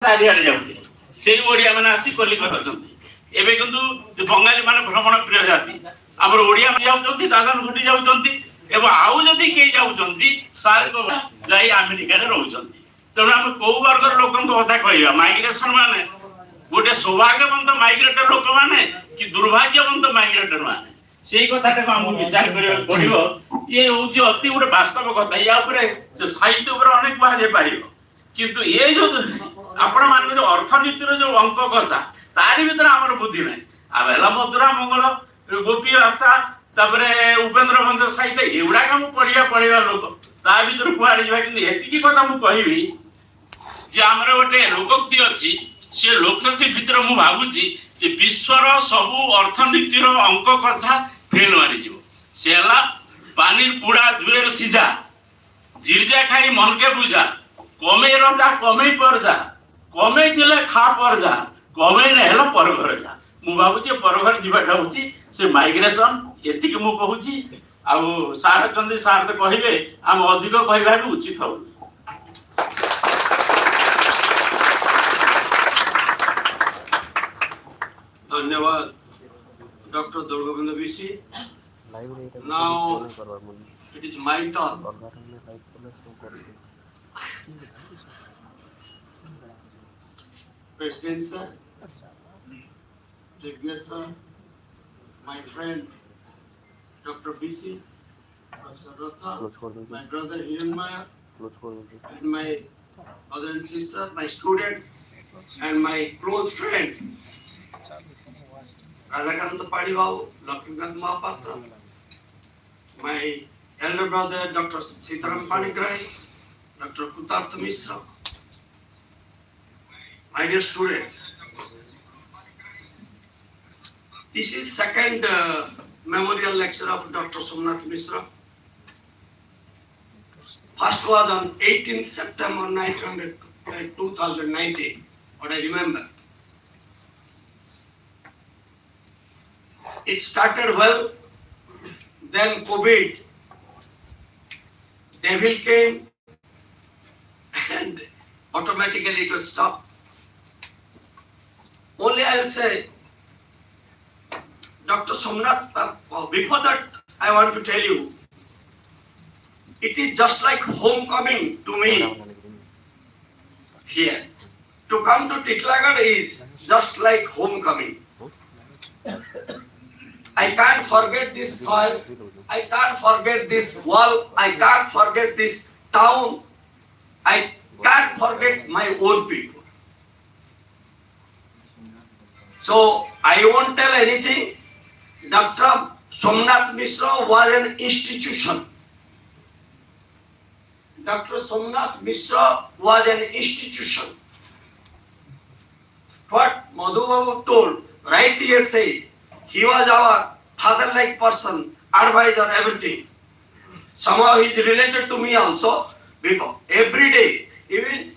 ଚାରିଆଡ଼େ ଯାଉଥିଲେ ସେଇ ଓଡ଼ିଆ ମାନେ ଆସି କଲିକତା ଅଛନ୍ତି। ଏବେ କିନ୍ତୁ ବଙ୍ଗାଳୀ ମାନେ ଭ୍ରମଣ ପ୍ରିୟ ଜାତି, ଆମର ଓଡ଼ିଆ ଯାଉଛନ୍ତି, ଦାଦନ ଘଟି ଯାଉଛନ୍ତି ଏବଂ ଆଉ ଯଦି କେହି ଯାଉଛନ୍ତି ସାର୍କ ଯାଇ ଆମେରିକାରେ ରହୁଛନ୍ତି। ତେଣୁ ଆମେ କୋଉ ବର୍ଗର ଲୋକଙ୍କ କଥା କହିବା? ମାଇଗ୍ରେସନ ମାନେ ଗୋଟେ ସୌଭାଗ୍ୟବନ୍ତ ମାଇଗ୍ରେଟର ଲୋକମାନେ କି ଦୁର୍ଭାଗ୍ୟବନ୍ତ ମାଇଗ୍ରେଟର ମାନେ, ସେଇ କଥାଟାକୁ ଆମକୁ ବିଚାର କରିବାକୁ ପଡିବ। ଇଏ ହଉଛି ଅତି ଗୋଟେ ବାସ୍ତବ କଥା। ୟା ଉପରେ ସେ ସାହିତ୍ୟ ଉପରେ ଅନେକ କୁହାଯାଇ ପାରିବ, କିନ୍ତୁ ଏ ଯୋଉ ଆପଣ ମାନଙ୍କ ଯୋଉ ଅର୍ଥନୀତିର ଯୋଉ ଅଙ୍କ କଷା ତାରି ଭିତରେ ଆମର ବୁଦ୍ଧି ନାହିଁ। ଆଉ ହେଲା ମଧୁରା ମଙ୍ଗଳ, ଗୋପୀ ଭାଷା, ତାପରେ ଉପେନ୍ଦ୍ର ଭଞ୍ଜ ସାହିତ୍ୟ, ଏଗୁଡାକ ମୁଁ ପଢିବା ଲୋକ, ତା ଭିତରେ କୁଆଡେ ଯିବା। କିନ୍ତୁ ଏତିକି କଥା ମୁଁ କହିବି ଯେ ଆମର ଗୋଟେ ଲୋકોକ୍ତି ଅଛି, ସେ ଲୋକୋକ୍ତି ଭିତରେ ମୁଁ ଭାବୁଛି ଯେ ବିଶ୍ୱର ସବୁ ଅର୍ଥନୀତିର ଅଙ୍କ କଷା ଫେଲ ମାରିଯିବ। ସେ ହେଲା ପାନିର ପୁଡା ଜୁଏର ସିଝା, ଜିର୍ଜା ଖାଇ ମନକେ ବୁଝା, କମେଇ ରଜା କମେଇ ପରଜା, କମେଇ ଥିଲେ ଖା ପରଜା, କମେଇ ନ ହେଲା ପରଘର ଯା। ମୁଁ ଭାବୁଛି ପରଘର ଯିବାଟା ହଉଛି ସେ ମାଇଗ୍ରେସନ। ଏତିକି ମୁଁ କହୁଛି। ଆଉ ସାର୍ ଅଛନ୍ତି, ସାର୍ ତ କହିବେ, ଆମେ ଅଧିକ କହିବା ବି ଉଚିତ ହବ। धन्यवाद doctor Durgovind BC. Now it is my turn. President sir, Jagdish sir, my friend Dr. BC, Professor Ratha, my brother Reeman, and my mother and sister, my students, and my close friend Radhakant Padibau, Lakshmikant Mahapatra, my elder brother Dr. Sitaram Panigrai, Dr. Kutarth Mishra, my dear students. This is second memorial lecture of Dr. Somnath Mishra. First was on 18th September 2019, what I remember. It started well, then COVID, devil came, and automatically it was stopped. Only I will say, Dr. Somnath, before that I want to tell you, it is just like homecoming to me here. To come to Titlagad is just like homecoming. I can't forget this soil, I can't forget this wall, I can't forget this town, I can't forget my own people. So I won't tell anything. Dr. Somnath Mishra was an institution. Dr. Somnath Mishra was an institution. What Madhu Babu told, rightly he said, he was our father-like person, advisor, everything. Somehow he is related to me also, because every day, even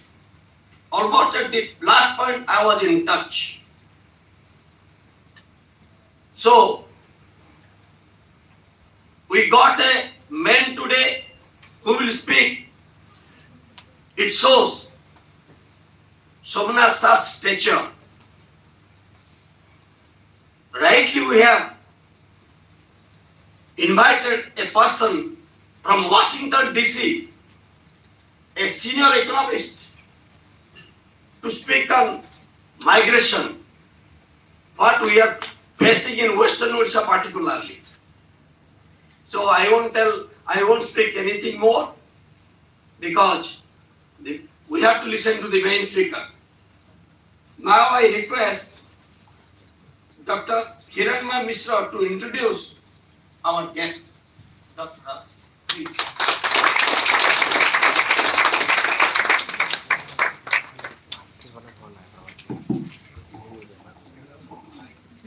almost at the last point, I was in touch. So, we got a man today who will speak. It shows Somnath Sir's stature. Rightly we have invited a person from Washington DC, a senior economist, to speak on migration, what we are facing in Western Odisha particularly. So I won't speak anything more, because we have to listen to the main speaker. Now I request Dr. Reeman Mishra to introduce our guest. Dr. Rana, please.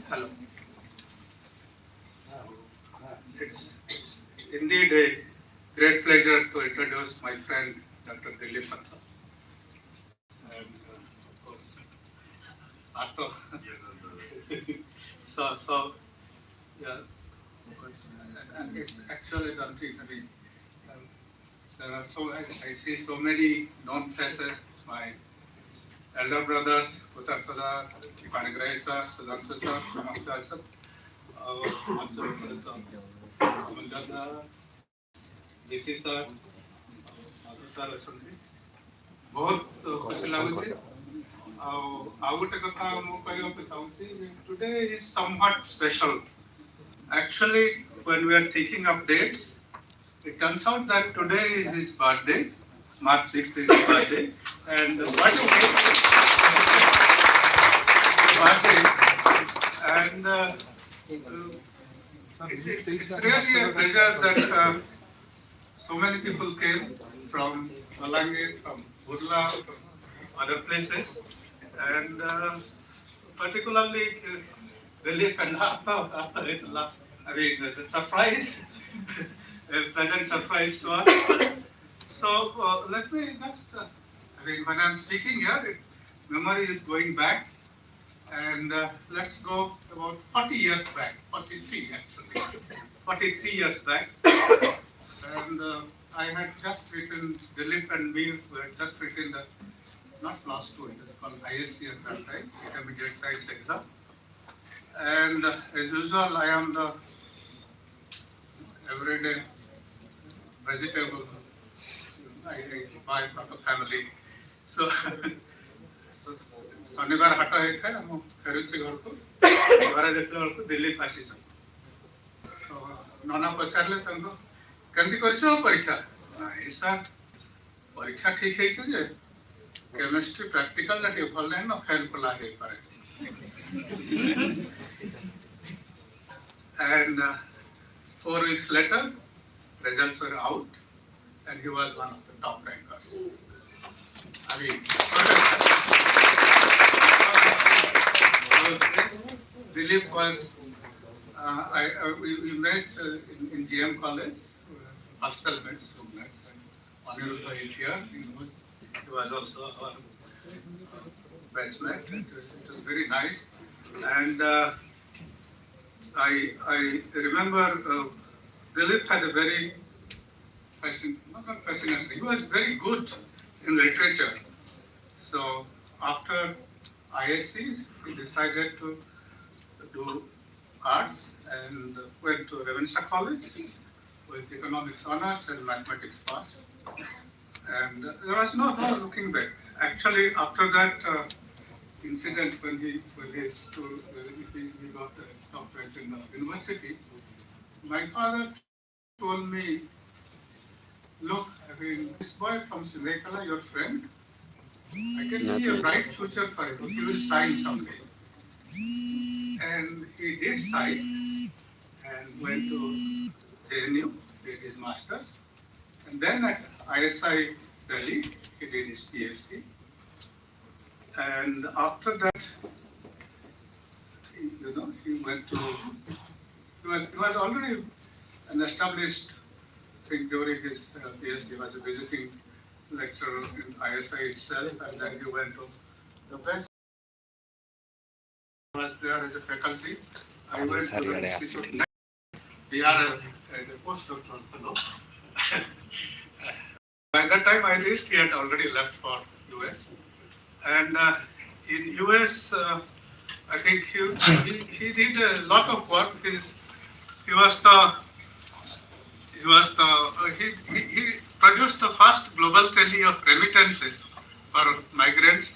Hello. It's indeed a great pleasure to introduce my friend Dr. Dilip Patta. And of course, Arto. So, yeah. And it's actually something. I mean, there are I see so many known faces. My elder brothers, Uttar Pradesh, Panigrahi sir, Sudanshu sir, Samasta sir, Amanjana, DC sir, Madhu sir ଅଛନ୍ତି। ବହୁତ ଖୁସି ଲାଗୁଛି। ଆଉ ଗୋଟେ କଥା ମୁଁ କହିବାକୁ ଚାହୁଁଛି today is somewhat special. Actually, when we are thinking of dates, it turns out that today is his birthday. March 6th is his birthday. And what he makes birthday. And it's really a pleasure that so many people came from Balangir, from Burla, from other places. And particularly Delhi and after it last, I mean, it's a surprise, a pleasant surprise to us. So let me just, I mean, when I'm speaking here, memory is going back, and let's go about 40 years back, 43 actually, 43 years back. And I had just written, Dilip and me had just written the, not last two, it is called ISC at that time, Intermediate Science exam. And as usual, I am the everyday vegetable I buy from the family. So, ଶନିବାର ହାଟ ହେଇଥାଏ ମୁଁ ଫେରୁଛି ଘରକୁ ଘରେ ଦେଖିଲା ବେଳକୁ ଦିଲ୍ଲୀପ ଆସିଛ ନନା ପଚାରିଲେ ତାଙ୍କୁ କେମିତି କରିଛ ପରୀକ୍ଷା ନାଇଁ ସାର୍ ପରୀକ୍ଷା ଠିକ ହେଇଛି ଯେ କେମିଷ୍ଟ୍ରି ପ୍ରାକ୍ଟିକାଲଟା ଟିକେ ଭଲ ନାହିଁ ନା ଫେଲ୍ କଲା ହେଇପାରେ and 4 weeks later results were out and he was one of the top rankers. I mean, Dilip was, we met in GM college, hostel mates, roommates, and Aniruddha is here, he was also our batchmate, it was very nice. And I remember Dilip had a very not fascination, he was very good in literature. So after ISC, he decided to do arts and went to Reeman College with economics honors and mathematics pass. And there was no looking back. Actually, after that incident when he got a doctorate in the university, my father told me, look, I mean, this boy from Sinekala, your friend, I can see a bright future for him. He will sign someday. And he did sign and went to JNU, did his master's. And then at ISI Delhi, he did his PhD. And after that, he went to, he was already an established thing during his PhD. He was a visiting lecturer in ISI itself, and then he went to the best. Was there as a faculty. I went to the institute. We are as a postdoctoral fellow. By that time I reached, he had already left for US. And in US, I think he did a lot of work because he produced the first global tally of remittances for migrants,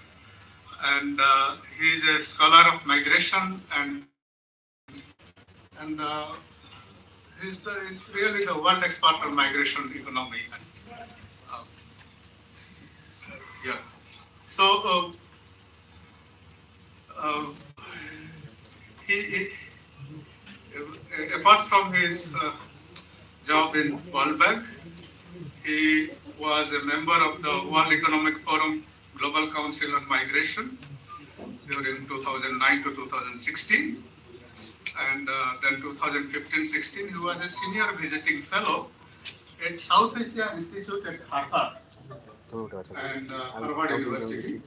and he is a scholar of migration, and he's really the world expert on migration economy. Yeah. So he apart from his job in World Bank, he was a member of the World Economic Forum Global Council on Migration during 2009 to 2016. And then 2015-16, he was a senior visiting fellow at South Asia Institute at Harvard and Harvard University.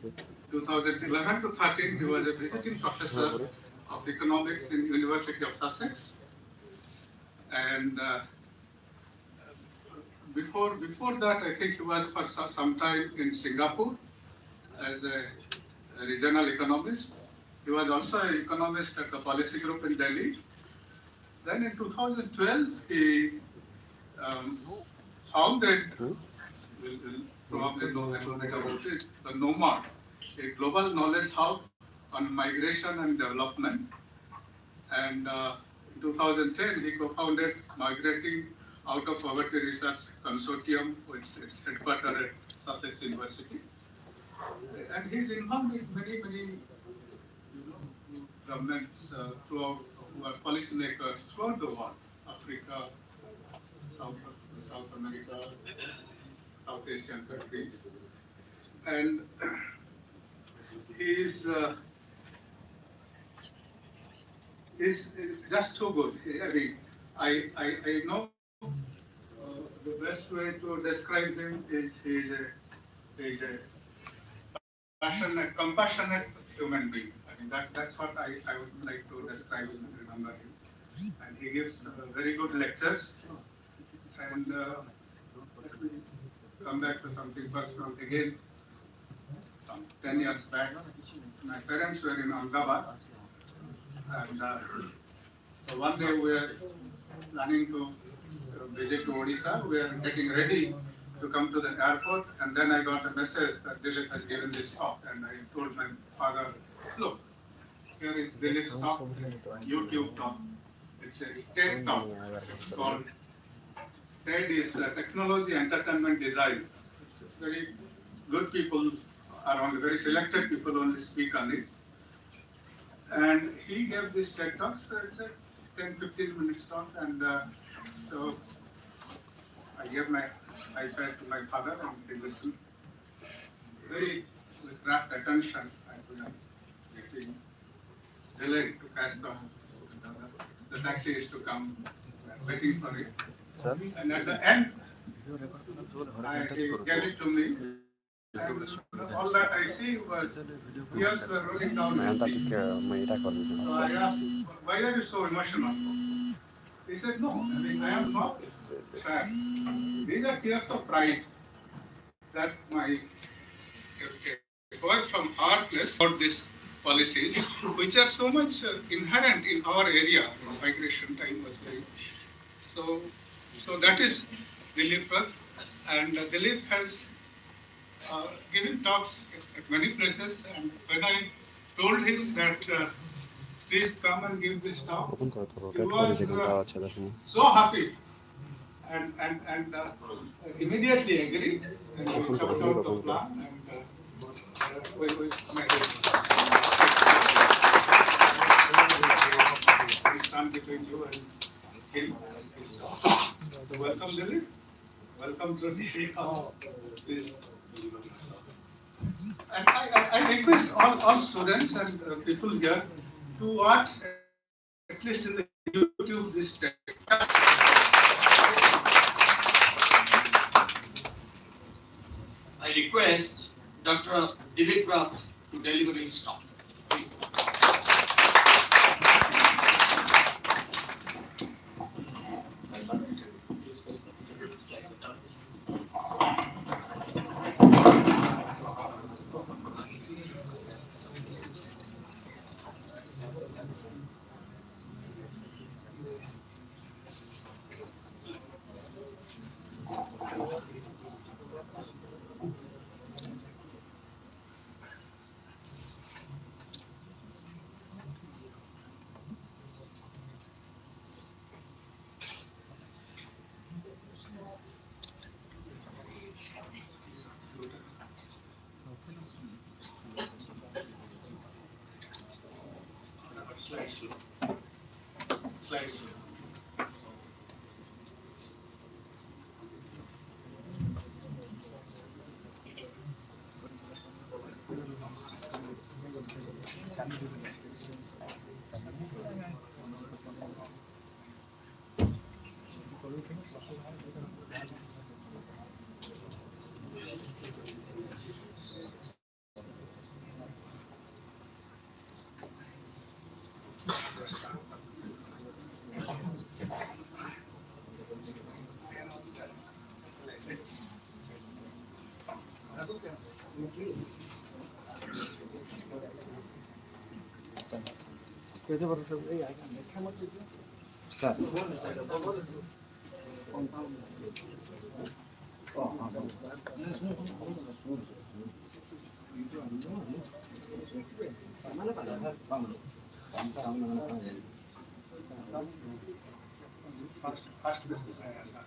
2011 to 13, he was a visiting professor of economics in University of Sussex. And before that, I think he was for some time in Singapore as a a regional economist. He was also an economist at the policy group in Delhi. Then in 2012, he founded, you'll probably know a little bit about it, the NOMAD, a global knowledge hub on migration and development. And in 2010, he co-founded Migrating Out of Poverty Research Consortium, which is headquartered at Sussex University. And he's involved in many governments throughout, who are policymakers throughout the world, Africa, South America, South Asian countries. And he's just too good. I mean, I know the best way to describe him is he's a compassionate human being. I mean, that's what I would like to describe him and remember him. And he gives very good lectures. And let me come back to something personal again. Some 10 years back, my parents were in Ahmedabad. And so one day we were planning to visit to Odisha. We were getting ready to come to the airport, and then I got a message that Dilip has given this talk, and I told my father, look, here is Dilip's talk, YouTube talk. It's a TED talk. It's called TED is Technology Entertainment Design. It's very good people are only, very selected people only speak on it. And he gave this TED talk, so it's a 10-15 minutes talk, and so I gave my iPad to my father and he listened. Very with rapt attention. I was getting delayed to catch the taxi is to come, waiting for it. Sir? And at the end, he gave it to me. And all that I see was tears were rolling down my cheeks. So I asked, why are you so emotional? He said, no, I mean, I am not sad. These are tears of pride that my work from our place about these policies, which are so much inherent in our area. Migration time was very. So that is Dilip Rath, and Dilip has given talks at many places. And when I told him that please come and give this talk, he was so happy and immediately agreed, and we chopped out the plan and we met him. We stand between you and him and his talk. So welcome, Dilip. Welcome to the please. And I request all students and people here to watch at least in the YouTube this TED. I request Dr. Dilip Rath to deliver his talk. Slides. First business area, sir.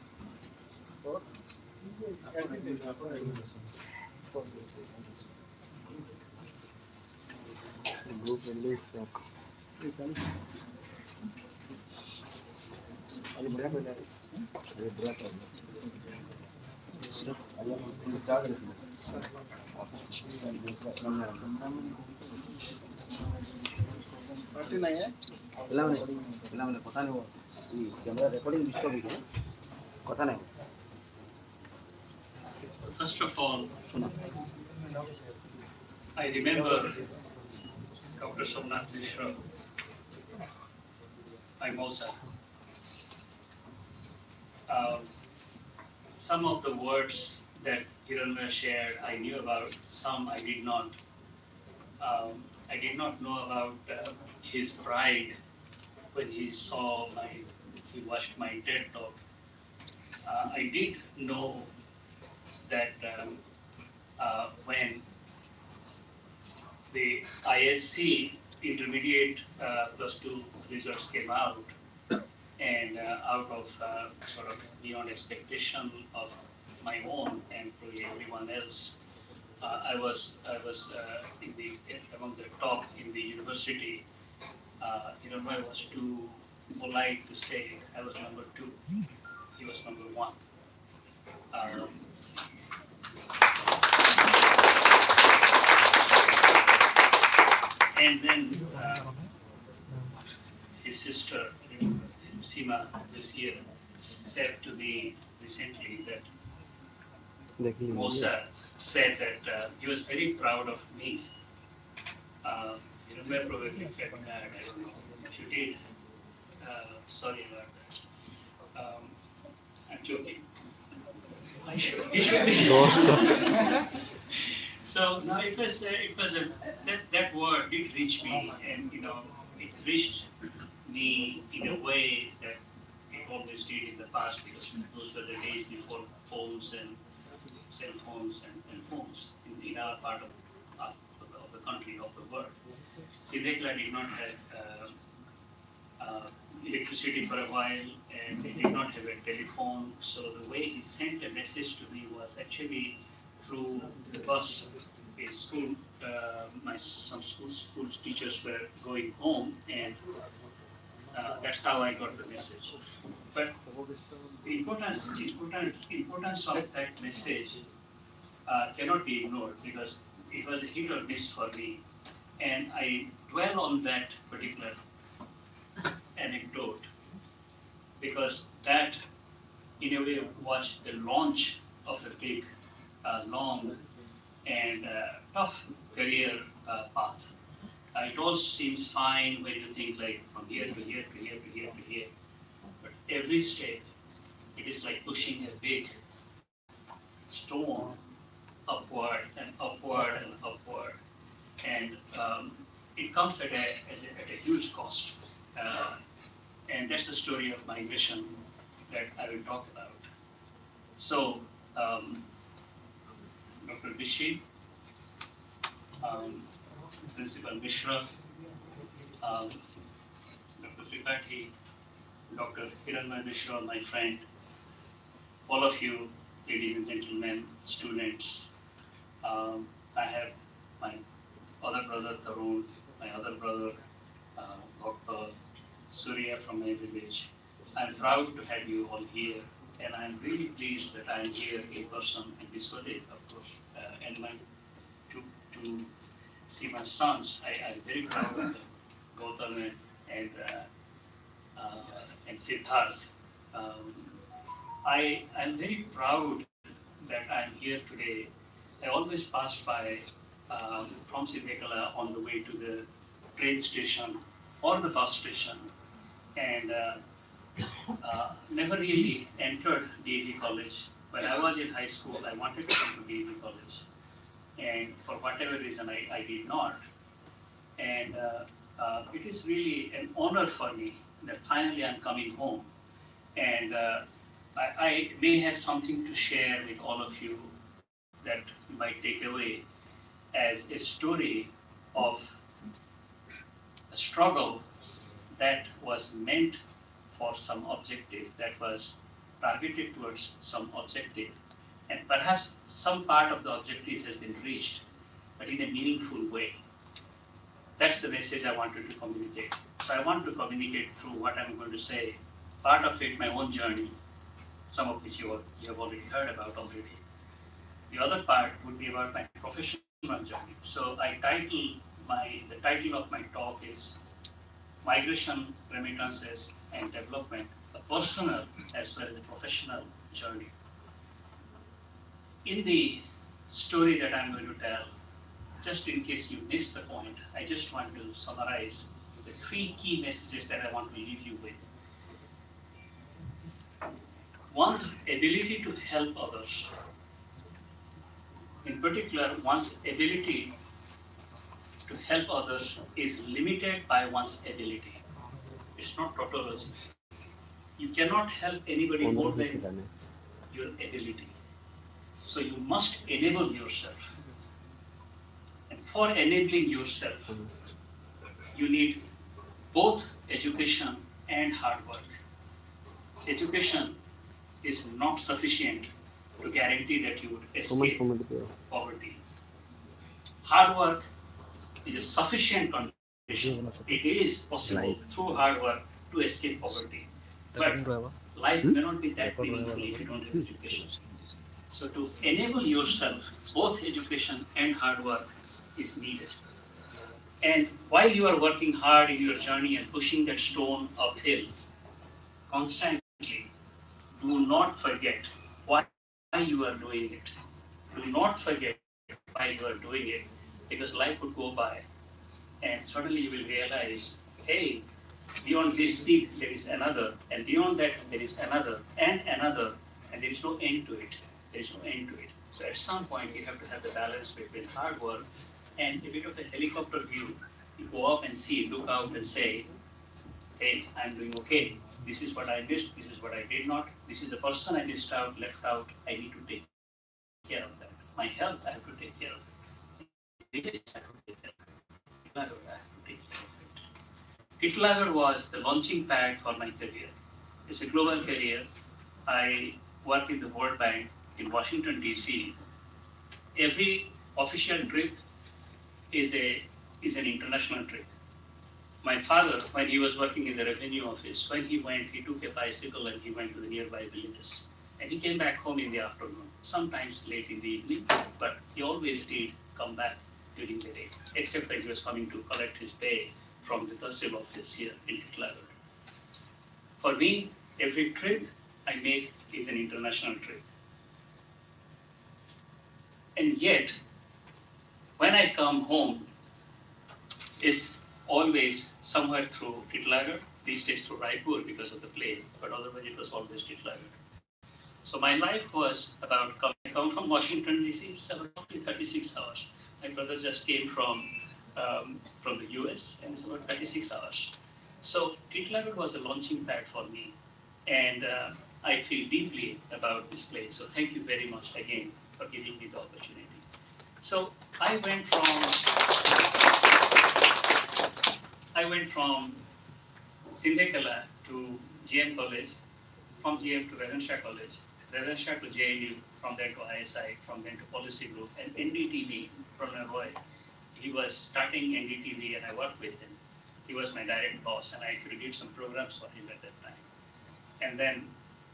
ପିଲାମାନେ କଥା ନେବ camera recording disturb ହେଇଯିବ କଥା ନେବ। First of all, I remember Dr. Somnath Mishra, my Mosa. Some of the words that Hiranmaya shared, I knew about. Some I did not. I did not know about his pride when he watched my TED talk. I did know that when the ISC intermediate +2 results came out, and out of sort of beyond expectation of my own and probably everyone else, I was among the top in the university. Hiranmaya was too polite to say I was number 2. He was number 1. And then his sister, Seema, this year, said to me recently that Mosa said that he was very proud of me. Hiranmaya probably felt bad. I don't know if you did. Sorry about that. I'm joking. He should be. So now that word did reach me, and it reached me in a way that it always did in the past, because those were the days before phones and cell phones and phones in our part of the country, of the world. Sivekla did not have electricity for a while, and they did not have a telephone. So the way he sent a message to me was actually through the bus. Some school teachers were going home, and that's how I got the message. But the importance of that message cannot be ignored, because it was a hit or miss for me, and I dwell on that particular anecdote because that, in a way, was the launch of a big, long, and tough career path. It all seems fine when you think like from here to here to here to here to here, but every step, it is like pushing a big stone upward and upward and upward, and it comes at a huge cost. And that's the story of migration that I will talk about. So, Dr. Bishi, Principal Mishra, Dr. Tripathi, Dr. Hiranmaya Mishra, my friend, all of you, ladies and gentlemen, students. I have my other brother Tarun, my other brother Dr. Surya from my village. I'm proud to have you all here, and I'm really pleased that I'm here in person and visually, of course, and to see my sons. I'm very proud of them, Gautam and Siddharth. I'm very proud that I'm here today. I always pass by from Sivekala on the way to the train station or the bus station, and never really entered DAV College. When I was in high school, I wanted to come to DAV College, and for whatever reason, I did not. And It is really an honor for me that finally I'm coming home, and I may have something to share with all of you that you might take away as a story of a struggle that was meant for some objective, that was targeted towards some objective, and perhaps some part of the objective has been reached, but in a meaningful way. That's the message I wanted to communicate. So I want to communicate through what I'm going to say. Part of it, my own journey, some of which you have already heard about already. The other part would be about my professional journey. So the title of my talk is Migration, Remittances and Development, a personal as well as a professional journey. In the story that I'm going to tell, just in case you missed the point, I just want to summarize the three key messages that I want to leave you with. One's ability to help others. In particular, one's ability to help others is limited by one's ability. It's not tautology. You cannot help anybody more than your ability. So you must enable yourself. And for enabling yourself, you need both education and hard work. Education is not sufficient to guarantee that you would escape poverty. Hard work is a sufficient condition. It is possible through hard work to escape poverty. But life may not be that meaningful if you don't have education. So to enable yourself, both education and hard work is needed. And while you are working hard in your journey and pushing that stone uphill, constantly, do not forget why you are doing it. Do not forget why you are doing it, because life would go by and suddenly you will realize, hey, beyond this peak there is another, and beyond that there is another, and there is no end to it. There is no end to it. So at some point you have to have the balance between hard work and a bit of a helicopter view. You go up and see, look out and say, hey, I'm doing okay. This is what I missed, this is what I did not, this is the person I missed out, left out, I need to take care of that. My health, I have to take care of it. Village, I have to take care of it. I have to take care of it. Kitlagar was the launching pad for my career. It's a global career. I work in the World Bank in Washington, D.C. Every official trip is an international trip. My father, when he was working in the revenue office, when he went, he took a bicycle and he went to the nearby villages. And he came back home in the afternoon, sometimes late in the evening, but he always did come back during the day, except that he was coming to collect his pay from the Tahsil office here in Kitlagar. For me, every trip I make is an international trip. And yet, when I come home, it's always somewhere through Kitlagar, these days through Raipur because of the plane, but otherwise it was always Kitlagar. So my life was about, I come from Washington DC, it's about roughly 36 hours. My brother just came from the US and it's about 36 hours. So Kitlagar was a launching pad for me, and I feel deeply about this place. So thank you very much again for giving me the opportunity. So I went from Sindekala to GM College, from GM to Redenshah College, Redenshah to JNU, from there to ISI, from then to Policy Group, and NDTV from Roy. He was starting NDTV and I worked with him. He was my direct boss and I actually did some programs for him at that time. And then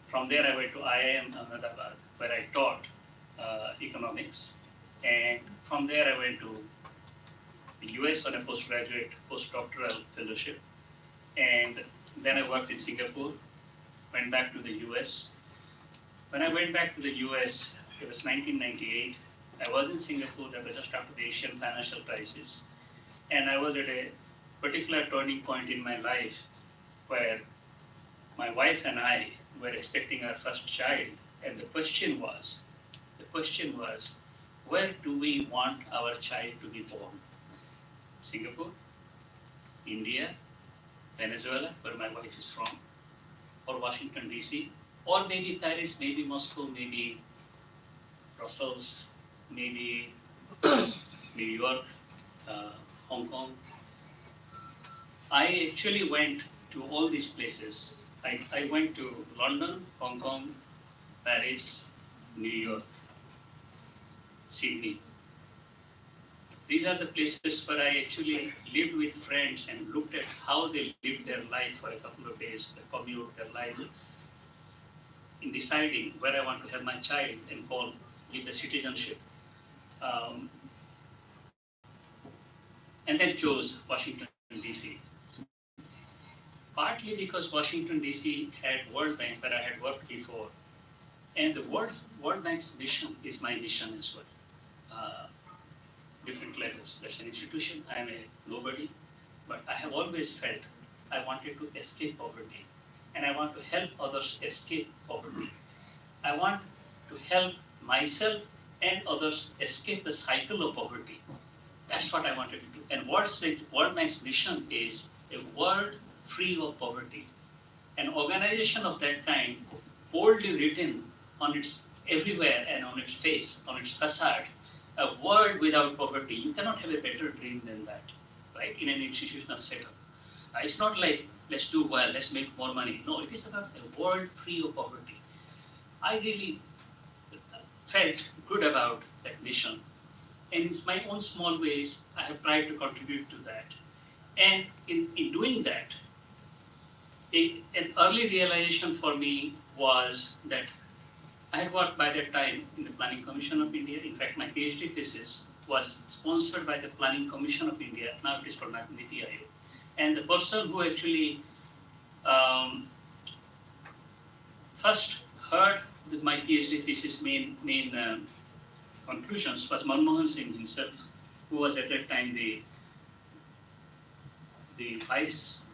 from there I went to IIM Ahmedabad, where I taught economics. And from there I went to the US on a postdoctoral fellowship. And then I worked in Singapore, went back to the US. When I went back to the US, it was 1998. I was in Singapore, that was just after the Asian financial crisis. And I was at a particular turning point in my life where my wife and I were expecting our first child. And the question was, where do we want our child to be born? Singapore India, Venezuela, where my wife is from, or Washington DC, or maybe Paris, maybe Moscow, maybe Brussels, maybe New York, Hong Kong. I actually went to all these places. I went to London, Hong Kong, Paris, New York, Sydney. These are the places where I actually lived with friends and looked at how they lived their life for a couple of days, the commute, their life, in deciding where I want to have my child and give the citizenship. Um, and then chose Washington, D.C. Partly because Washington, D.C. had World Bank where I had worked before. And the World Bank's mission is my mission as well. Different levels. That's an institution. I am a nobody. But I have always felt I wanted to escape poverty. And I want to help others escape poverty. I want to help myself and others escape the cycle of poverty. That's what I wanted to do. And World Bank's mission is a world free of poverty. An organization of that kind, boldly written on its everywhere and on its face, on its facade, a world without poverty. You cannot have a better dream than that, right? In an institutional setup. It's not like let's do well, let's make more money. No, it is about a world free of poverty. I really felt good about that mission. And in my own small ways, I have tried to contribute to that. And in doing that, an early realization for me was that I had worked by that time in the Planning Commission of India. In fact, my PhD thesis was sponsored by the Planning Commission of India. Now it is called Niti Aayog. And the person who actually first heard with my PhD thesis main conclusions was Manmohan Singh himself, who was at that time the vice,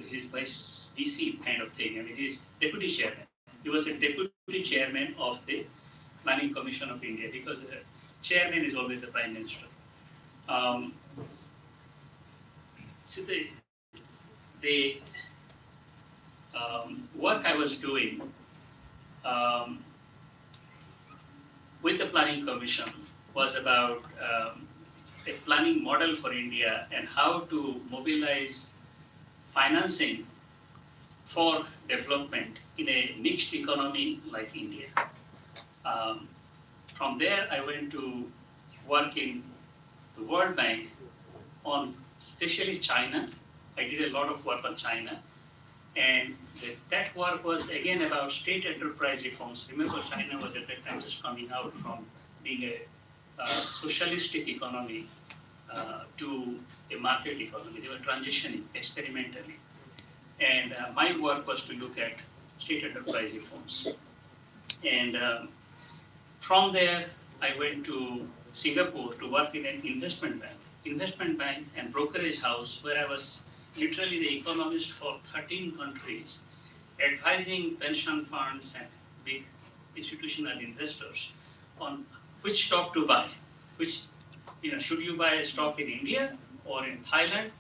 his vice DC kind of thing. I mean, he's deputy chairman. He was a deputy chairman of the Planning Commission of India because the chairman is always the prime minister. So the work I was doing with the Planning Commission was about a planning model for India and how to mobilize financing for development in a mixed economy like India. From there, I went to work in the World Bank on especially China. I did a lot of work on China. And that work was again about state enterprise reforms. Remember, China was at that time just coming out from being a socialistic economy to a market economy. They were transitioning experimentally. And my work was to look at state enterprise reforms. And from there, I went to Singapore to work in an investment bank and brokerage house where I was literally the economist for 13 countries, advising pension funds and big institutional investors on which stock to buy. Should you buy a stock in India or in Thailand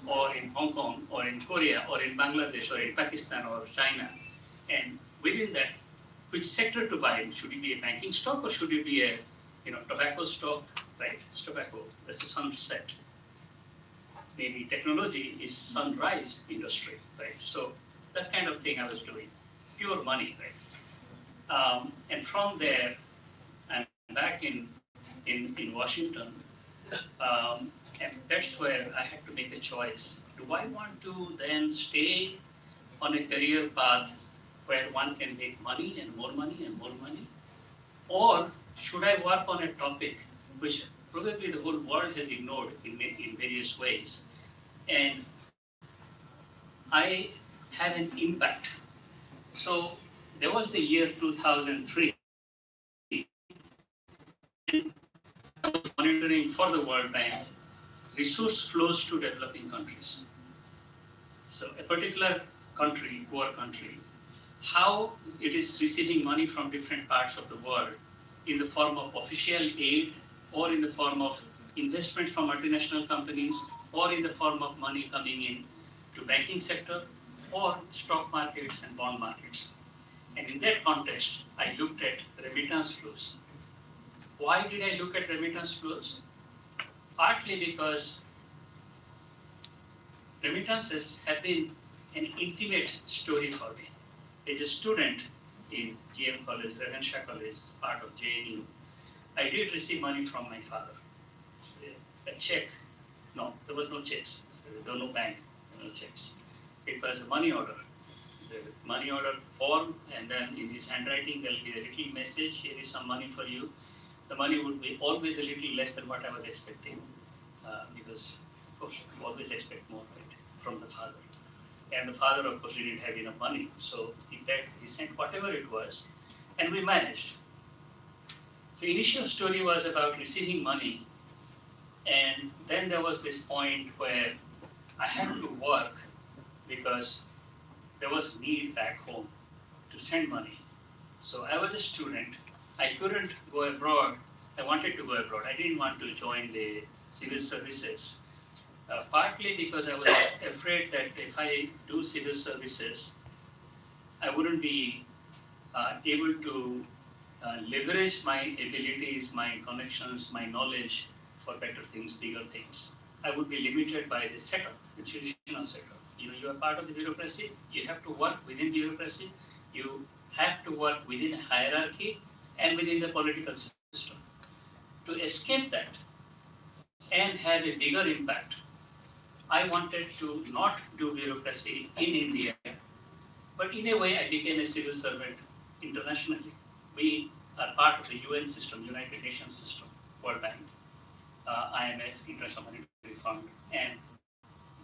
or in Hong Kong or in Korea or in Bangladesh or in Pakistan or China? And within that, which sector to buy? Should it be a banking stock or should it be a tobacco stock? Right, it's tobacco, that's the sunset. Maybe technology is sunrise industry, right? So that kind of thing I was doing, pure money, right? And from there, I'm back in Washington, and that's where I had to make a choice. Do I want to then stay on a career path where one can make money and more money and more money? Or should I work on a topic which probably the whole world has ignored in various ways? And I have an impact. So there was the year 2003. I was monitoring for the World Bank resource flows to developing countries. So a particular country, poor country, how it is receiving money from different parts of the world in the form of official aid or in the form of investment from multinational companies or in the form of money coming in to banking sector or stock markets and bond markets. And in that context, I looked at remittance flows. Why did I look at remittance flows? Partly because remittances have been an intimate story for me. As a student in GM College, Ravenshaw College, part of JNU, I did receive money from my father. A check, no, there was no checks. There was no bank, no checks. It was a money order. The money order form, and then in his handwriting, there'll be a little message, here is some money for you. The money would be always a little less than what I was expecting, because, of course, you always expect more, right, from the father. And the father, of course, didn't have enough money. So, in fact, he sent whatever it was, and we managed. The initial story was about receiving money, and then there was this point where I had to work because there was need back home to send money. So I was a student. I couldn't go abroad. I wanted to go abroad. I didn't want to join the civil services. Partly because I was afraid that if I do civil services, I wouldn't be able to leverage my abilities, my connections, my knowledge for better things, bigger things. I would be limited by the setup, the traditional setup. You are part of the bureaucracy, you have to work within bureaucracy, you have to work within a hierarchy and within the political system. To escape that and have a bigger impact, I wanted to not do bureaucracy in India, but in a way I became a civil servant internationally. We are part of the UN system, United Nations system, World Bank, IMF, International Monetary Fund, and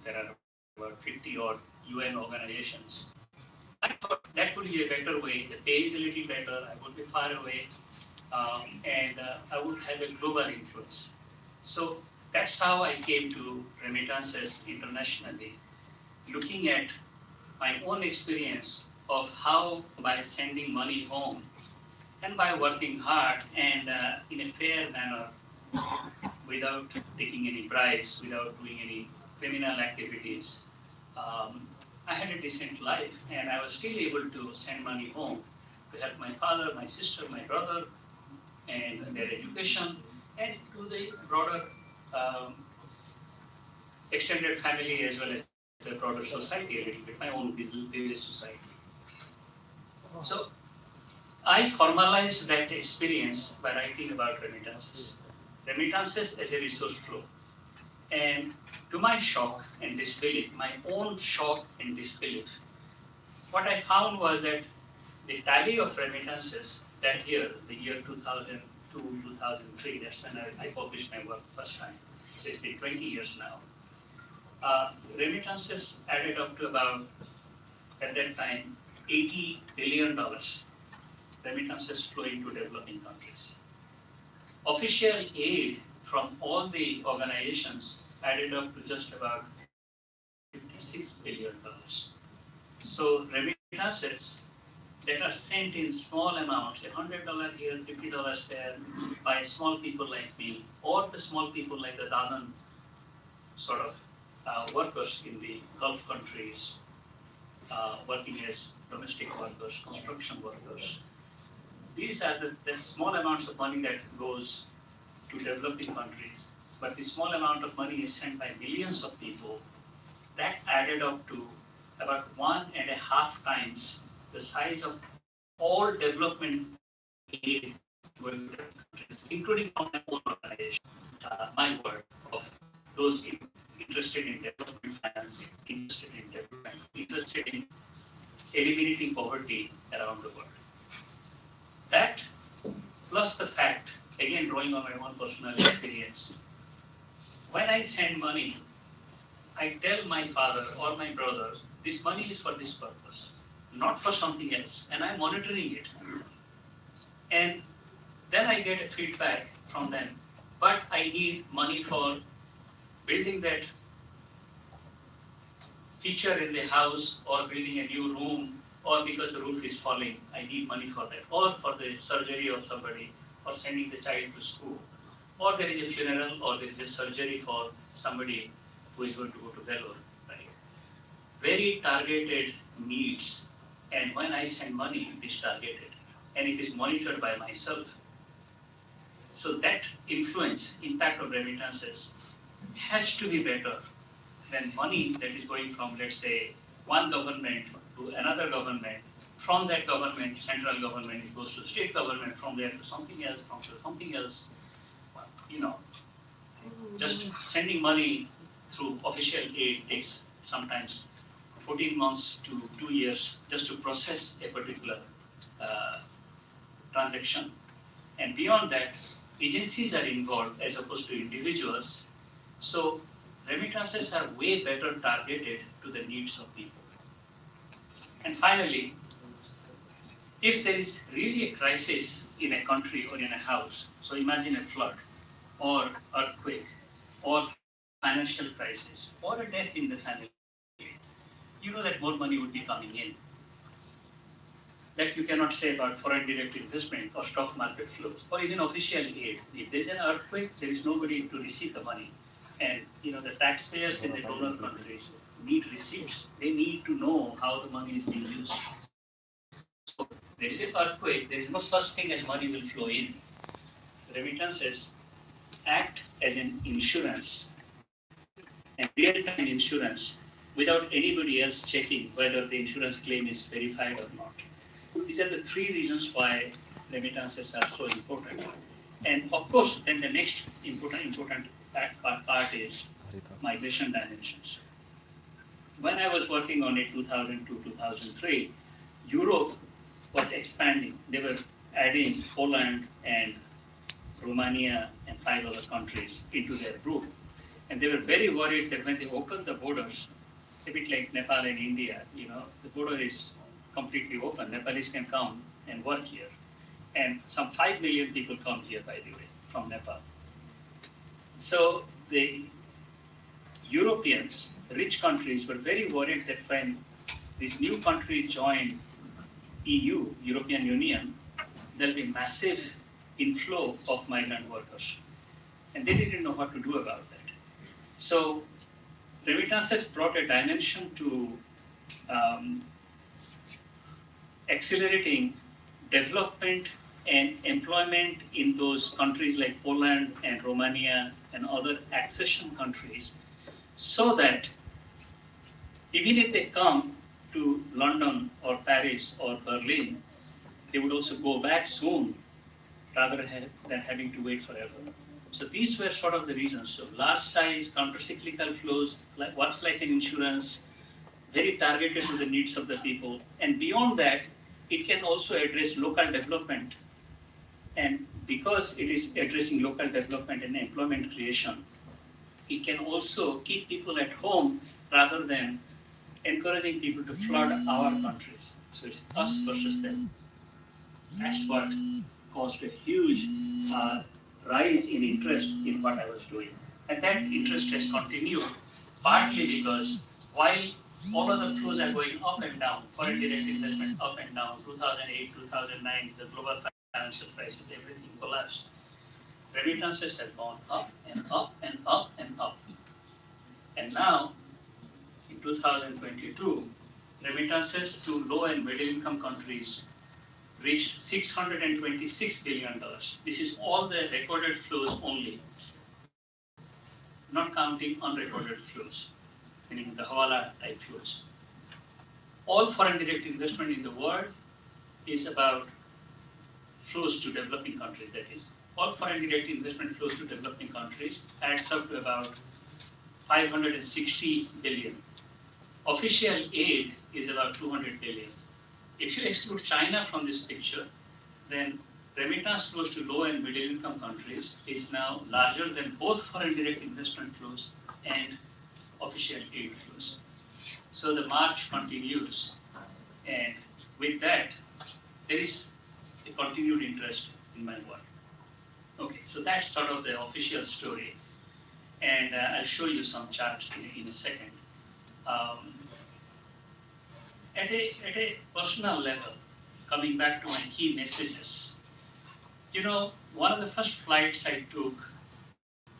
there are about 50 odd UN organizations. I thought that would be a better way. The pay is a little better, I would be far away, and I would have a global influence. So that's how I came to remittances internationally, looking at my own experience of how by sending money home and by working hard and in a fair manner, without taking any bribes, without doing any criminal activities, I had a decent life, and I was still able to send money home to help my father, my sister, my brother, and their education, and to the broader extended family as well as the broader society a little bit, my own business society. So I formalized that experience by writing about remittances. Remittances as a resource flow. And to my shock and disbelief, my own shock and disbelief, what I found was that the tally of remittances that year, the year 2002, 2003, that's when I published my work first time. So it's been 20 years now. Remittances added up to about, at that time, $80 billion. Remittances flowing to developing countries. Official aid from all the organizations added up to just about $56 billion. So remittances that are sent in small amounts, $100 here, $50 there, by small people like me, or the small people like the Dadan sort of workers in the Gulf countries, working as domestic workers, construction workers. These are the small amounts of money that goes to developing countries, but the small amount of money is sent by millions of people. That added up to about 1.5 times the size of all development aid going to countries, including from my own organization, my work of those interested in development financing, interested in development, interested in eliminating poverty around the world. That, plus the fact, again drawing on my own personal experience, when I send money, I tell my father or my brother, this money is for this purpose, not for something else, and I'm monitoring it. And then I get a feedback from them, but I need money for building that feature in the house, or building a new room, or because the roof is falling, I need money for that, or for the surgery of somebody, or sending the child to school. or there is a funeral, or there is a surgery for somebody who is going to go to Vellore, right? Very targeted needs, and when I send money, it is targeted, and it is monitored by myself. So that influence, impact of remittances has to be better than money that is going from, let's say, one government to another government. From that government, central government, it goes to state government, from there to something else, from to something else. You know, just sending money through official aid takes sometimes 14 months to 2 years just to process a particular uh, transaction. And beyond that, agencies are involved as opposed to individuals. So remittances are way better targeted to the needs of people. And finally, if there is really a crisis in a country or in a house, so imagine a flood or earthquake or financial crisis or a death in the family, you know that more money would be coming in. That you cannot say about foreign direct investment or stock market flows or even official aid. If there's an earthquake, there is nobody to receive the money. And the taxpayers in the donor countries need receipts. They need to know how the money is being used. So there is an earthquake, there is no such thing as money will flow in. Remittances act as an insurance, and real-time insurance without anybody else checking whether the insurance claim is verified or not. These are the three reasons why remittances are so important. And of course, then the next important part is migration dimensions. When I was working on it 2002, 2003, Europe was expanding. They were adding Poland and Romania and 5 other countries into their group. And they were very worried that when they opened the borders, a bit like Nepal and India, the border is completely open. Nepalese can come and work here. And some 5 million people come here, by the way, from Nepal. So the Europeans, rich countries, were very worried that when these new countries join EU, European Union, there'll be massive inflow of migrant workers. And they didn't know what to do about that. So remittances brought a dimension to accelerating development and employment in those countries like Poland and Romania and other accession countries, so that even if they come to London or Paris or Berlin, they would also go back soon rather than having to wait forever. So these were sort of the reasons. So large size, counter-cyclical flows, works like an insurance, very targeted to the needs of the people. And beyond that, it can also address local development. And because it is addressing local development and employment creation, it can also keep people at home rather than encouraging people to flood our countries. So it's us versus them. That's what caused a huge rise in interest in what I was doing. And that interest has continued, partly because while all of the flows are going up and down, foreign direct investment up and down, 2008, 2009, the global financial crisis, everything collapsed. Remittances have gone up and up and up and up. And now, in 2022, remittances to low and middle income countries reached $626 billion. This is all the recorded flows only, not counting unrecorded flows, meaning the Hawala type flows. All foreign direct investment in the world is about flows to developing countries, that is. All foreign direct investment flows to developing countries adds up to about 560 billion. Official aid is about 200 billion. If you exclude China from this picture, then remittance flows to low and middle income countries is now larger than both foreign direct investment flows and official aid flows. So the march continues, and with that, there is a continued interest in my work. Okay, so that's sort of the official story, and I'll show you some charts in a second. At a personal level, coming back to my key messages, one of the first flights I took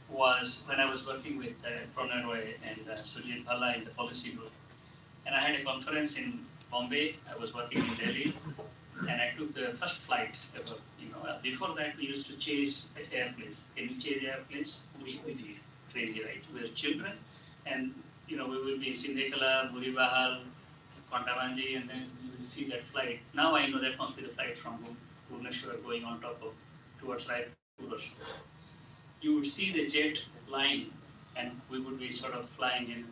was when I was working with Pranay Roy and Sujit Bhala in the policy group. And I had a conference in Bombay. I was working in Delhi, and I took the first flight ever. Before that we used to chase airplanes. Can you chase airplanes? We did. Crazy, right? We were children, and we will be in Sindekala, Muribahal, Kontabanji, and then you will see that flight. Now I know that must be the flight from Bhubaneswar going on top of towards Raipur or so. You would see the jet line, and we would be sort of flying in,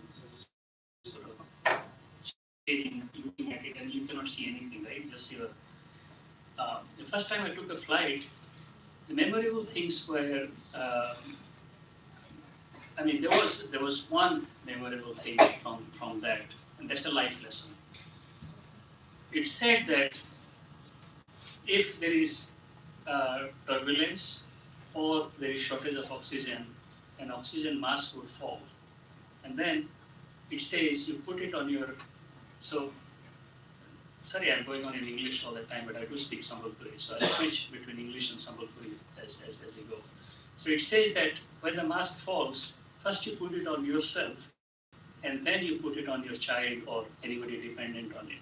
sort of chasing, looking at it, and you cannot see anything, right? Just your. The first time I took a flight, the memorable things were. There was one memorable thing from that, and that's a life lesson. It said that if there is turbulence or there is shortage of oxygen, an oxygen mask would fall. And then it says you put it on your, sorry I'm going on in English all the time, but I do speak Sambalpuri, so I'll switch between English and Sambalpuri as we go. So it says that when the mask falls, first you put it on yourself, and then you put it on your child or anybody dependent on it.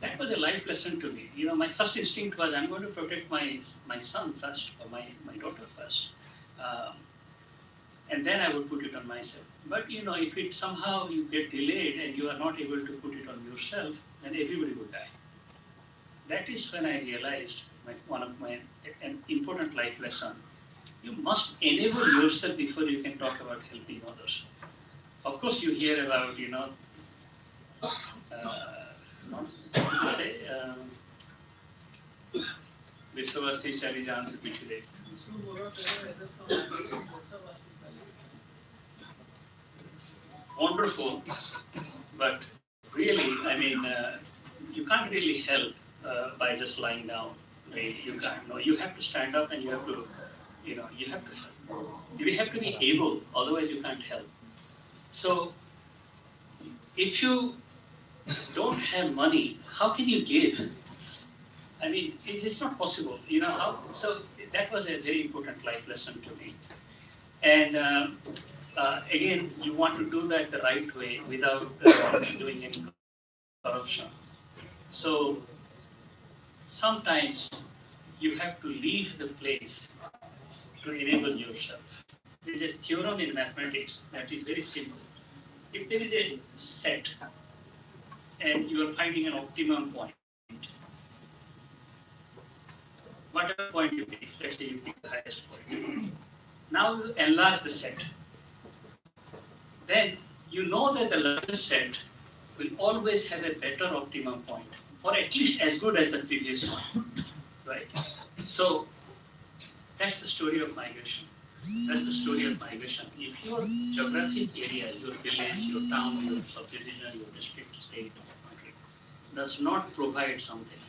That was a life lesson to me. My first instinct was I'm going to protect my son first, or my daughter first. And then I would put it on myself. But if it somehow you get delayed and you are not able to put it on yourself, then everybody would die. That is when I realized an important life lesson. You must enable yourself before you can talk about helping others. Of course, you hear about विश्ववासी चली जान पिछले. Wonderful, but really, you can't really help by just lying down. You can't. No, you have to stand up and you have to be able. Otherwise, you can't help. So, if you don't have money, how can you give? It's not possible. How? So that was a very important life lesson to me. And again, you want to do that the right way without doing any corruption. So sometimes you have to leave the place to enable yourself. There is a theorem in mathematics that is very simple. If there is a set and you are finding an optimum point, whatever point you pick, let's say you pick the highest point. Now you enlarge the set. Then you know that the largest set will always have a better optimum point, or at least as good as the previous one, right? So that's the story of migration. That's the story of migration. If your geographic area, your village, your town, your subdivision, your district, state, country does not provide something,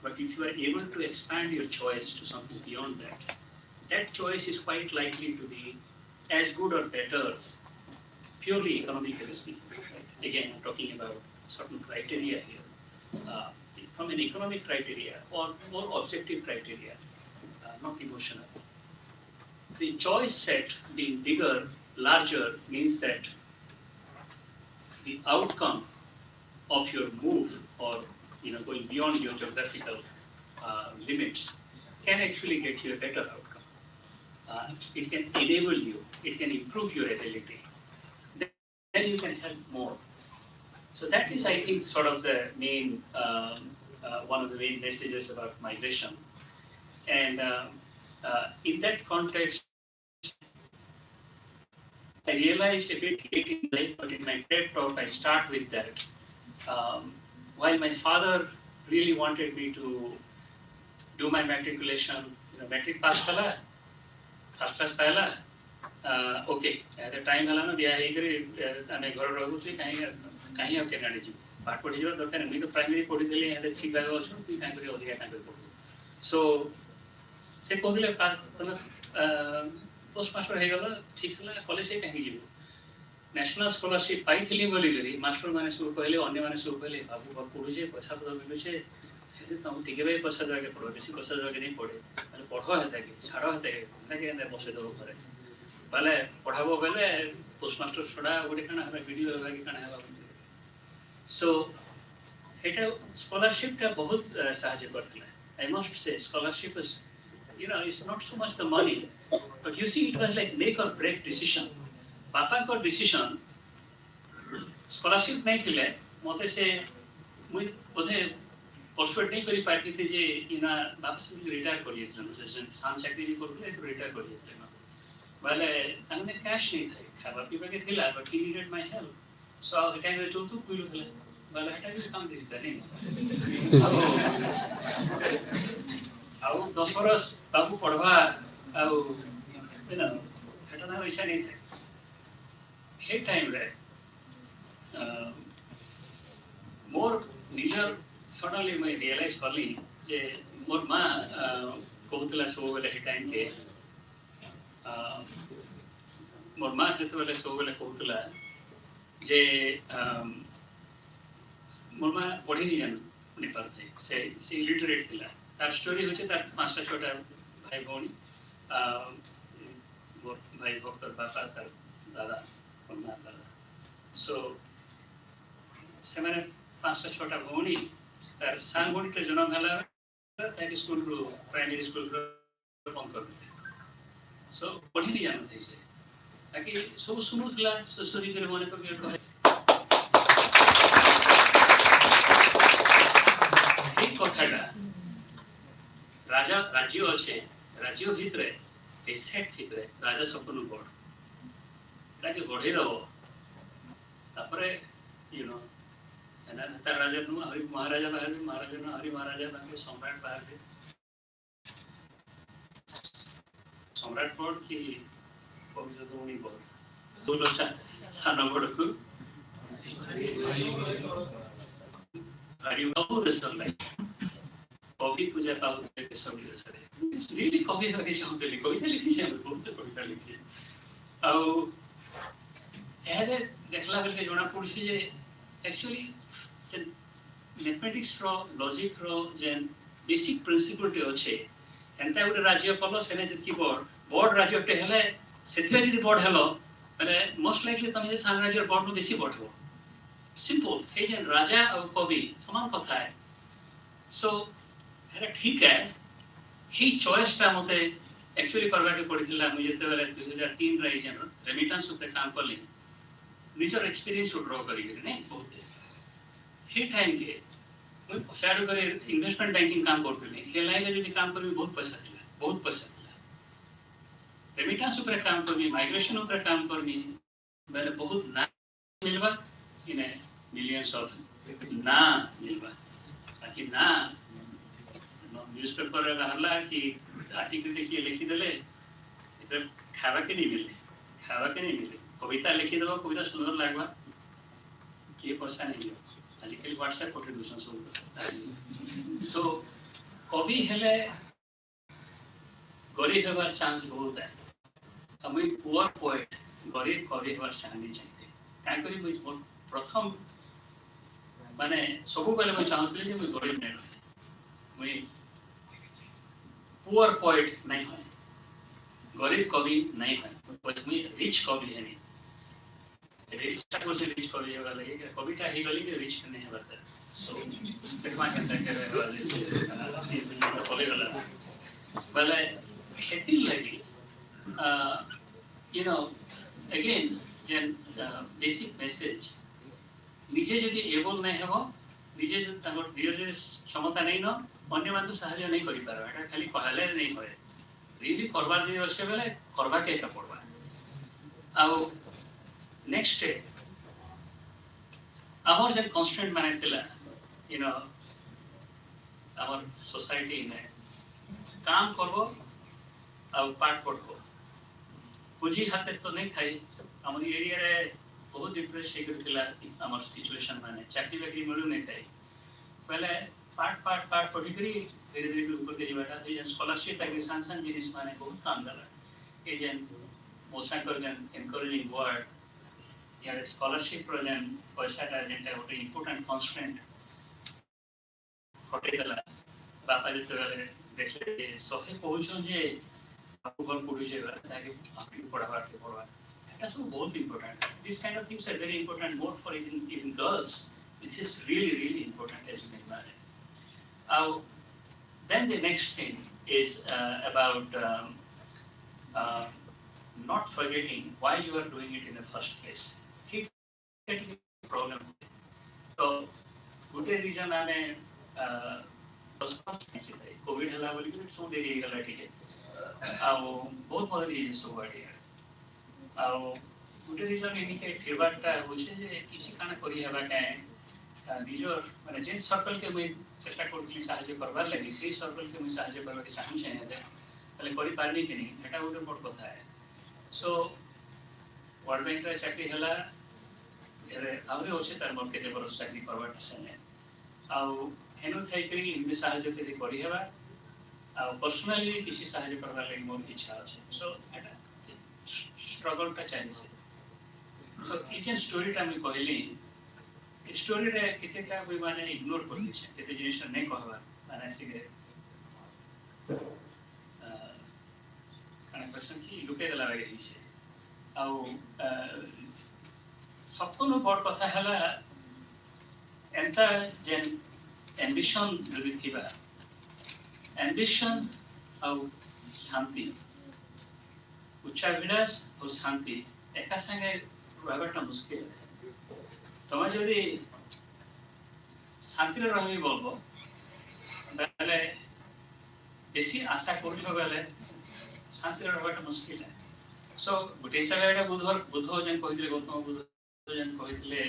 but if you are able to expand your choice to something beyond that, that choice is quite likely to be as good or better, purely economically speaking. Right? Again, I'm talking about certain criteria here, from an economic criteria or more objective criteria, not emotional. The choice set being bigger, larger, means that the outcome of your move or going beyond your geographical limits can actually get you a better outcome. It can enable you, it can improve your ability. Then you can help more. So that is, I think, sort of the main, one of the main messages about migration. And in that context, I realized a bit late in life, but in my TED talk, I start with that. While my father really wanted me to do my matriculation, matric pass kala, first class paila, okay, at the time halana biya hegari ame ghar rahuthi kahi au Canada jibu. Part podi jiba dorkar nahi, to primary podi dele ade thik laga ochu, tu kahi kari odhiga kahi kari. So se kohile tama postmaster ହେଇଗଲା ଠିକ ହେଲା college କାହିଁକି ଯିବୁ national scholarship ପାଇଥିଲି ବୋଲିକରି master ମାନେ ସବୁ କହିଲେ ଅନ୍ୟମାନେ ସବୁ କହିଲେ ବାବୁ ପଢୁଛେ ପଇସା ପତ୍ର ମିଳୁଛେ ତମକୁ ଟିକେ ବି ପଇସା ଦେବାକେ ପଡେ ବେଶୀ ପଇସା ଦେବାକେ ନେଇ ପଡେ ମାନେ ପଢ ହେତାକେ ଛାଡ ହେତାକେ ବସେଇ ଦେବ ଘରେ बेले पढ़ाबो बेले पोस्टमास्टर छड़ा गोटे काना हबा वीडियो हबा कि काना हबा सो एटा स्कॉलरशिप का बहुत सहायता करथिला I must say scholarship is it's not so much the money but you see it was like make or break decision पापा को decision scholarship नहीं थिले मते से मुई बोधे परसुएट नहीं करी पाथि थे जे इना वापस रिटायर कर दियथले से साम चाकरी भी करले रिटायर कर दियथले वाले हमने कैश नहीं थे खावा पीवा के थिला but he needed my help so the time रे चलतु कुइलो थिले वाले हटा भी काम दिता नहीं आउ 10 वर्ष बाबू पढ़वा आउ हटा ना वैसा नहीं थे हे टाइम रे मोर निजर सडनली मैं रियलाइज करली जे मोर माँ कहूला सब बेले हे टाइम के मोर माँ से बेले सब बेले कहूला जे मोर माँ पढ़ी नहीं जान नेपाल से इलिटरेट थिला तार स्टोरी होचे तार पांचटा छोटा भाई भौणी मोर भाई भक्तर बापा तार दादा और माँ दादा सो से मैंने पांचटा छोटा भौणी तार सान भौणी के जन्म हला ताकि स्कूल रो प्राइमरी स्कूल रो बंद कर दिले सो पढ़ी नहीं जान थे से ताकि सब सुनुथला ससुरी के मने को के एक कथाटा राजा राज्य अच्छे राज्य भितरे ए सेट भितरे राजा सपन बड़ ताकि गढ़ी रहो तापरे तार राजा नु हरि महाराजा बाहर महाराजा नु हरि महाराजा बाहर सम्राट बाहर सम्राट बड़ की भविष्य तो उनी बड़ दोलो सान बड़ को हरि बाबू रसल लाई कवि पूजा पाऊ के सब रसरे रियली कवि के शब्द लिखो कविता लिखी छै बहुत कविता लिखी आउ एहे देखला बेल के जोना पड़सी जे एक्चुअली मैथमेटिक्स रो लॉजिक रो जेन बेसिक प्रिंसिपल टे अच्छे एंता गुटे राज्य पलो सेने जति बड़ राज्य टे हेले सेथिया जति बड़ हेलो माने मोस्ट लाइकली तमे जे सान राज्य बड़ नु बेसी बढ़ो सिंपल ए जेन राजा और कवि समान कथा है सो एरा ठीक है ही चॉइस टा मते एक्चुअली करबा के पड़िथिला मु जते बेले 2003 रे जेन रेमिटेंस ऊपर काम करली निजर एक्सपीरियंस ड्रॉ करी नहीं बहुत हे टाइम के मैं साइड करे इन्वेस्टमेंट बैंकिंग काम करथली हे लाइन जे काम करबी बहुत पैसा थिला रेमिटेंस ऊपर काम करबी माइग्रेशन ऊपर काम करबी मैंने बहुत ना मिलबा इने मिलियंस ऑफ ना मिलबा ताकि ना न्यूज़पेपर रे हल्ला कि आर्टिकल देखिए लिखि देले इधर खावा के नहीं मिले कविता लिखि देबो कविता सुंदर लागबा के पैसा नहीं हो आजकल व्हाट्सएप कंट्रीब्यूशन सब सो कवि हेले गरीब हेबार चांस बहुत है हमें पुअर पोएट गरीब कवि हेबार चांस नहीं चाहिए काय करी मुझ प्रथम माने सब बेले मैं चाहतली जे मैं गरीब नहीं रहे मैं पुअर पोएट नहीं है गरीब कवि नहीं है मैं रिच कवि है नहीं रिच कवि होगा लगे कविता ही गली के रिच नहीं है बता सो देखमा के करे वाले चीज बोले वाला भले खेती लगी अगेन जेन बेसिक मैसेज निजे जदि एबल नहीं हेबो निजे जदि तांगर निजे क्षमता नहीं न अन्य मान तो सहायता नहीं करि पारो एटा खाली कहले नहीं होय रियली करबार जे अछि बेले करबा के का पड़बा आउ नेक्स्ट डे आवर जे कांस्टेंट माने थिला आवर सोसाइटी ने काम करबो आउ पाठ पढ़बो पूंजी हाथे तो नहीं थाई हमर एरिया रे बहुत डिप्रेस हे गेलथिला हमर सिचुएशन माने चाकरी बाकरी मिलु नहीं थाई पहले पाठ पढ़ी करी धीरे धीरे ऊपर के जीवाटा ये स्कॉलरशिप का सांसन जिनिस माने बहुत काम करा ये जेन मोसा कर जेन एनकरेजिंग वर्ड या स्कॉलरशिप प्रोजेन पैसा का जेनटा गोटे इंपोर्टेंट कांस्टेंट हटे गला बापा जते देखले सहे कहउछन जे approval produce ताकि आपकी पढ़ावा के पढ़वा that's both important. These kind of things are very important more for even girls. This is really important as you can imagine. Then the next thing is about not forgetting why you are doing it in the first place. Getting a problem. So good reason आने Covid हला बोली कि सो देरी गला ठीक ଆଉ ବହୁତ ଭଲ ଜିନିଷ ସବୁଆଡ଼େ ଆଉ ଗୋଟେ ରିଜନ୍ ଏନିକେ ଫିରବାରଟା ହଉଛି ଯେ କିଛି କାଣା କରି ହେବା କାଏ ନିଜର ମାନେ ଯେ ସର୍କଲକେ ମୁଇଁ ଚେଷ୍ଟା କରୁଥିଲି ସାହାଯ୍ୟ କରବାର ଲାଗି ସେଇ ସର୍କଲକେ ମୁଇଁ ସାହାଯ୍ୟ କରିବାକୁ ଚାହୁଁଛେ ହେଲେ କରିପାରିବି କି ନାହିଁ ସେଟା ଗୋଟେ ବଡ଼ କଥା ହେ ସୋ ୱାର୍ଲଡ ବ୍ୟାଙ୍କରେ ଚାକିରି ହେଲା ଆହୁରି ଅଛି ତାର ମୋର କେତେ ବର୍ଷ ଚାକିରି କରବାଟା ସେନେ ଆଉ ହେନୁ ଥାଇକରି ଏମିତି ସାହାଯ୍ୟ ଯଦି କରିହେବା ଆଉ ପର୍ସନାଲି କିଛି ସାହାଯ୍ୟ କରବାର ଲାଗି ମୋର ଇଚ୍ଛା ଅଛି ସୋ ଏଟା ଷ୍ଟ୍ରଗଲଟା ଚାଲିଛି ସୋ ଏ ଯେନ୍ ଷ୍ଟୋରିଟା ମୁଁ କହିଲି ଏ ଷ୍ଟୋରିରେ କେତେଟା ବି ମାନେ ଇଗ୍ନୋର କରିଦେଇଛେ କେତେ ଜିନିଷ ନାଇଁ କହିବା ମାନେ ଆସିକି କାଣା କ୍ୱେଶ୍ଚନ୍ କି ଲୁକେଇ ଦେଲା ବାଗିଆ ହେଇଛେ ଆଉ सबको बड़ कथा है एंता जेन एम्बिशन যদি থিবা एम्बिशन और शांति उच्चाभिलाष और शांति एका संगे रहबाटा मुश्किल है तुम्हें जदि शांति रही बोलबो बेले बेसी आशा करूछ बेले शांति रहबाटा मुश्किल है सो गोटे हिसाब से बुध जेन कहिथिले गौतम बुध जेन कहिथिले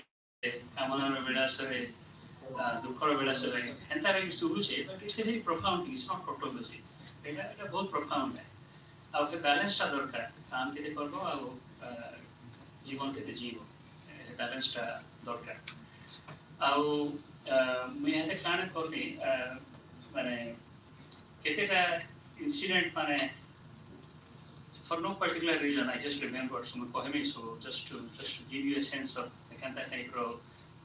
कामनार विलासरे दुखर विलासरे एंता रे सुरुचे but it's very profound it's not tautology एटा बहुत प्रोफाउंड है आ के बैलेंस ता दरकार काम केते करबो आ जीवन केते जीवो बैलेंस ता दरकार आ मैं एते कान करबी माने केतेटा इंसिडेंट माने for no particular reason, I just remembered some poems, so just to give you a sense of the kind of type of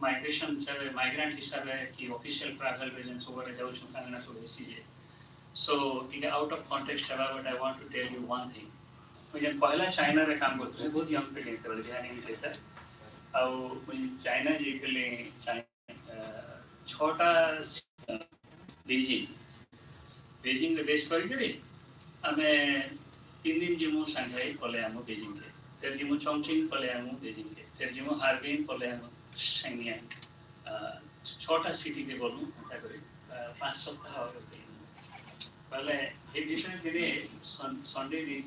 migration, migrant हिसाबे कि official travel agents over a जाऊँ चुका है ना सो ऐसी है. So in the out of context है but I want to tell you one thing. मैं जब पहला चाइना रे काम करते हैं बहुत young पे लेते वाले ध्यान नहीं देता. और मैं चाइना जी के लिए छोटा बीजिंग रे बेस कर गए हमें 3 दिन जिमु संघाई पले आमु बेजिंग के फिर जिमु चोंगचिंग पले आमु बेजिंग के फिर जिमु हार्बिन पले आमु शेंगनियान छोटा सिटी के बोलूं ऐसा करी 5 सप्ताह और पहले एक दिन दिने संडे दिन